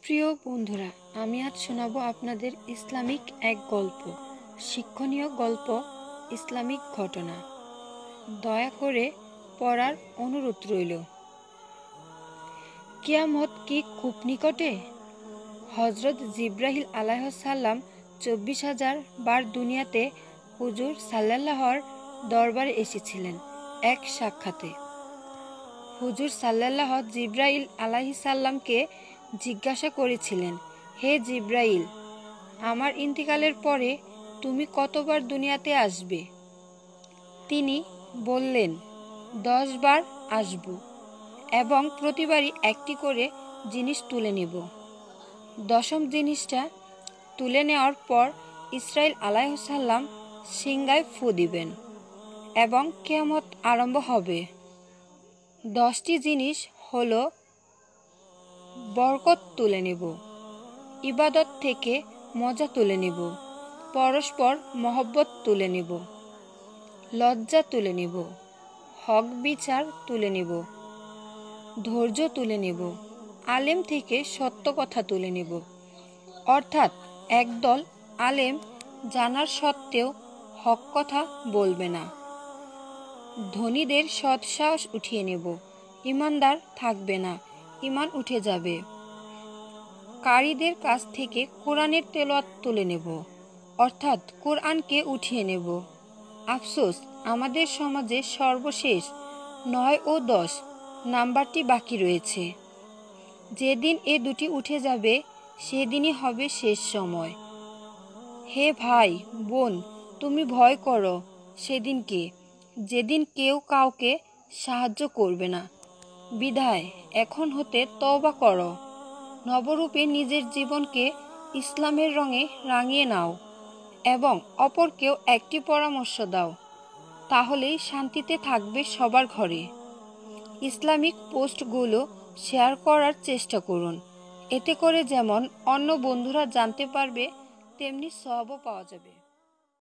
প্রিয় বন্ধুরা, আমি আজ শোনাবো আপনাদের ইসলামিক এক গল্প, শিক্ষণীয় গল্প, ইসলামিক ঘটনা। দয়া করে পড়ার অনুরোধ রইল। কিয়ামত কি খুব নিকটে? হযরত জিবরাইল আলাইহিসসালাম 24,000 বার দুনিয়াতে হুজুর সাল্লাল্লাহর দরবারে এসেছিলেন এক সাক্ষাতে। হুজুর সাল্লাল্লাহ জিবরাইল আলাইহিসসালামকে জিজ্ঞাসা করেছিলেন, হে জিবরাইল, আমার ইন্তিকালের পরে তুমি কতবার দুনিয়াতে আসবে? তিনি বললেন, 10 বার আসব এবং প্রতিবারই একটি করে জিনিস তুলে নেব। 10ম জিনিসটা তুলে নেওয়ার পর ইসরাইল আলাইহিসসালাম সিংহায় ফু দিবেন এবং কিয়ামত আরম্ভ হবে। 10টি জিনিস হলো: বরকত তুলে নেব, ইবাদত থেকে মজা তুলে নেব, পরস্পর মহব্বত তুলে নেব, লজ্জা তুলে নেব, হক বিচার তুলে নেব, ধৈর্য তুলে নেব, আলেম থেকে সত্য কথা তুলে নেব। অর্থাৎ একদল আলেম জানার সত্ত্বেও হক কথা বলবে না। ধনীদের সৎ সাহস উঠিয়ে নেব, ইমানদার থাকবে না, ইমান উঠে যাবে। কারীদের কাছ থেকে কোরআনের তেলাওয়াত তুলে নেব, অর্থাৎ কোরআনকে উঠিয়ে নেব। আফসোস, আমাদের সমাজে সর্বশেষ 9 ও 10 নাম্বারটি বাকি রয়েছে। যেদিন এ দুটি উঠে যাবে সেদিনই হবে শেষ সময়। হে ভাই বোন, তুমি ভয় করো সেদিনকে, যেদিন কেউ কাউকে সাহায্য করবে না। বিধায় এখন হতে তওবা করো, নবরূপে নিজের জীবনকে ইসলামের রঙে রাঙিয়ে নাও এবং অপরকেও একটি পরামর্শ দাও, তাহলেই শান্তিতে থাকবে সবার ঘরে। ইসলামিক পোস্টগুলো শেয়ার করার চেষ্টা করুন, এতে করে যেমন অন্য বন্ধুরা জানতে পারবে, তেমনি সওয়াবও পাওয়া যাবে।